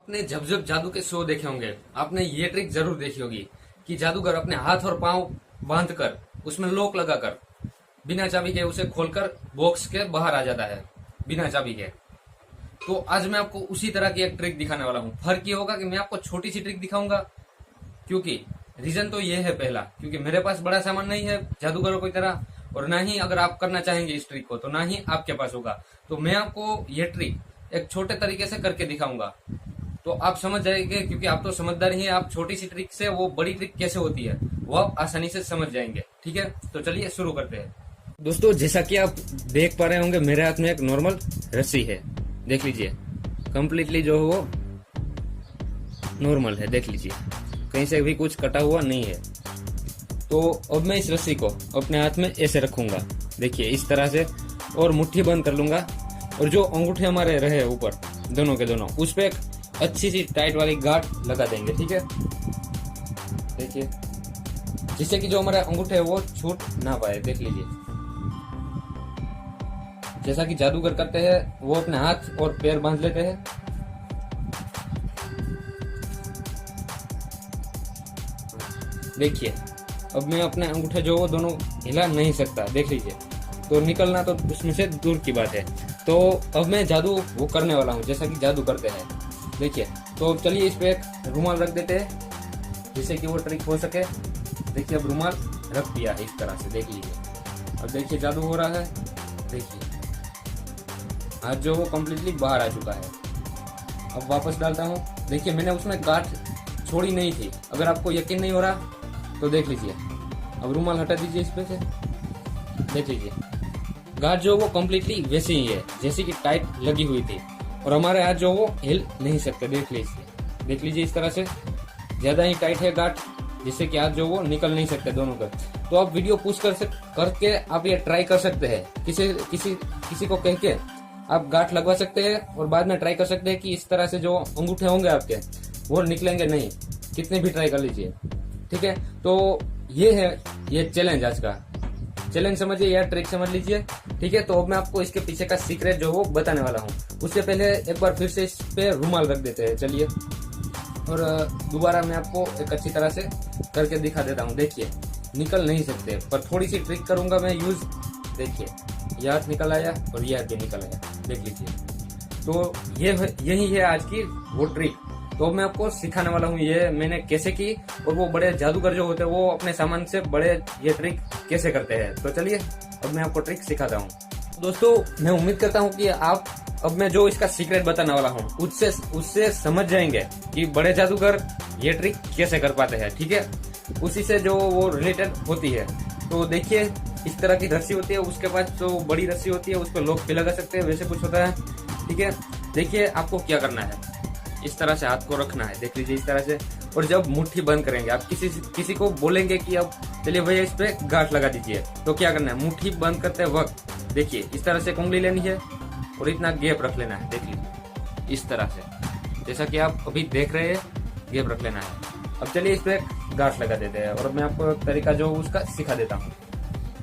आपने जब जब जादू के शो देखे होंगे, आपने ये ट्रिक जरूर देखी होगी कि जादूगर अपने हाथ और पांव बांधकर उसमें लॉक लगाकर बिना चाबी के उसे खोलकर बॉक्स के बाहर आ जाता है बिना चाबी के। तो आज मैं आपको उसी तरह की एक ट्रिक दिखाने वाला हूँ। फर्क ये होगा कि मैं आपको छोटी सी ट्रिक दिखाऊंगा, क्योंकि रीजन तो ये है पहला, क्योंकि मेरे पास बड़ा सामान नहीं है जादूगरों की तरह, और ना ही अगर आप करना चाहेंगे इस ट्रिक को तो ना ही आपके पास होगा। तो मैं आपको ये ट्रिक एक छोटे तरीके से करके दिखाऊंगा, तो आप समझ जाएंगे, क्योंकि आप तो समझदार ही हैं। आप छोटी सी ट्रिक से वो बड़ी ट्रिक कैसे होती है वो आप आसानी से समझ जाएंगे। ठीक है, तो चलिए शुरू करते हैं। दोस्तों, जैसा कि आप देख पा रहे होंगे, मेरे हाथ में एक नॉर्मल रस्सी है। देख लीजिए, कंप्लीटली जो है वो नॉर्मल है। देख लीजिए, कहीं से भी कुछ कटा हुआ नहीं है। तो अब मैं इस रस्सी को अपने हाथ में ऐसे रखूंगा, देखिए इस तरह से, और मुट्ठी बंद कर लूंगा। और जो अंगूठे हमारे रहे ऊपर दोनों के दोनों, उस पे एक अच्छी सी टाइट वाली गांठ लगा देंगे। ठीक है, देखिए, जिससे कि जो हमारे अंगूठे है वो छूट ना पाए। देख लीजिए, जैसा कि जादूगर करते हैं वो अपने हाथ और पैर बांध लेते हैं। देखिए, अब मैं अपने अंगूठे जो वो दोनों हिला नहीं सकता। देख लीजिए, तो निकलना तो उसमें से दूर की बात है। तो अब मैं जादू वो करने वाला हूँ जैसा कि जादू करते हैं। देखिए, तो चलिए इस पे एक रुमाल रख देते हैं जिससे कि वो ट्रिक हो सके। देखिए, अब रुमाल रख दिया है इस तरह से। देख लीजिए, अब देखिए जादू हो रहा है। देखिए, हाथ जो वो कम्प्लीटली बाहर आ चुका है। अब वापस डालता हूँ। देखिए, मैंने उसमें गांठ छोड़ी नहीं थी। अगर आपको यकीन नहीं हो रहा तो देख लीजिए, अब रुमाल हटा दीजिए इस पे से। देख लीजिए, गांठ जो वो कम्प्लीटली वैसी ही है जैसी कि टाइट लगी हुई थी, और हमारे हाथ जो वो हिल नहीं सकते। देख लीजिए इस तरह से ज्यादा ही टाइट है गांठ, जिससे कि हाथ जो वो निकल नहीं सकते दोनों का। तो आप वीडियो पुश करके आप ये ट्राई कर सकते हैं। किसी को कह के आप गांठ लगवा सकते हैं, और बाद में ट्राई कर सकते हैं कि इस तरह से जो अंगूठे होंगे आपके वो निकलेंगे नहीं, कितने भी ट्राई कर लीजिए। ठीक है, तो ये है ये चैलेंज, आज का चैलेंज समझिए या ट्रिक समझ लीजिए। ठीक है, तो अब मैं आपको इसके पीछे का सीक्रेट जो वो बताने वाला हूँ। उससे पहले एक बार फिर से इस पे रुमाल रख देते हैं। चलिए, और दोबारा मैं आपको एक अच्छी तरह से करके दिखा देता हूँ। देखिए, निकल नहीं सकते, पर थोड़ी सी ट्रिक करूंगा मैं यूज। देखिए, यह हाथ निकल आया और यह हाथ भी निकल आया। देख लीजिए, तो यही है आज की वो ट्रिक। तो मैं आपको सिखाने वाला हूँ ये मैंने कैसे की, और वो बड़े जादूगर जो होते हैं वो अपने सामान से बड़े ये ट्रिक कैसे करते हैं। तो चलिए, अब मैं आपको ट्रिक सिखाता हूँ। दोस्तों, मैं उम्मीद करता हूँ कि आप अब मैं जो इसका सीक्रेट बताने वाला हूँ उससे समझ जाएंगे कि बड़े जादूगर ये ट्रिक कैसे कर पाते हैं। ठीक है, उसी से जो वो रिलेटेड होती है। तो देखिए, इस तरह की रस्सी होती है, उसके पास जो बड़ी रस्सी होती है उस पर लॉक भी लगा सकते हैं, वैसे कुछ होता है। ठीक है, देखिए आपको क्या करना है, इस तरह से हाथ को रखना है। देख लीजिए, इस तरह से, और जब मुट्ठी बंद करेंगे, आप किसी को बोलेंगे कि अब चलिए भैया इस पे गांठ लगा दीजिए, तो क्या करना है, मुट्ठी बंद करते वक्त देखिए इस तरह से उंगली लेनी है और इतना गैप रख लेना है। देख लीजिए, इस तरह से, जैसा कि आप अभी देख रहे हैं, गैप रख लेना है। अब चलिए इस पे गांठ लगा देते हैं, और मैं आपको एक तरीका जो उसका सिखा देता हूँ।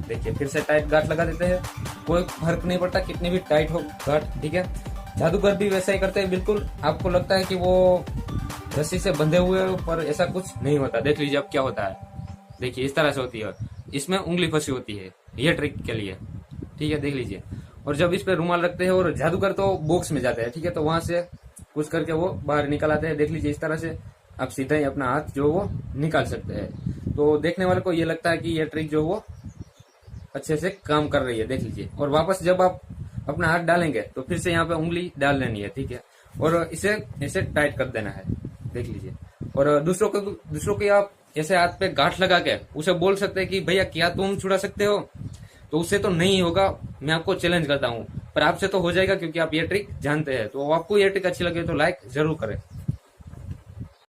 देखिए, फिर से टाइट गांठ लगा देते हैं, कोई फर्क नहीं पड़ता कितनी भी टाइट हो गांठ। ठीक है, जादूगर भी वैसा ही करते हैं बिल्कुल। आपको लगता है कि वो रस्सी से बंधे हुए हैं, पर ऐसा कुछ नहीं होता। देख लीजिए अब क्या होता है। देखिए, इस तरह से होती है, इसमें उंगली फंसी होती है ये ट्रिक के लिए। ठीक है, देख लीजिए, और जब इस पे रुमाल रखते हैं और जादूगर तो बॉक्स में जाते हैं। ठीक है, तो वहां से कुछ करके वो बाहर निकल आते हैं। देख लीजिए, इस तरह से आप सीधा ही अपना हाथ जो वो निकाल सकते हैं। तो देखने वाले को ये लगता है कि ये ट्रिक जो वो अच्छे से काम कर रही है। देख लीजिए, और वापस जब आप अपना हाथ डालेंगे तो फिर से यहाँ पे उंगली डाल लेनी है। ठीक है, और इसे ऐसे टाइट कर देना है। देख लीजिए, और दूसरों के आप ऐसे हाथ पे गांठ लगा के उसे बोल सकते हैं कि भैया क्या तुम छुड़ा सकते हो, तो उससे तो नहीं होगा। मैं आपको चैलेंज करता हूँ, पर आपसे तो हो जाएगा क्योंकि आप ये ट्रिक जानते हैं। तो आपको ये ट्रिक अच्छी लगे तो लाइक जरूर करें।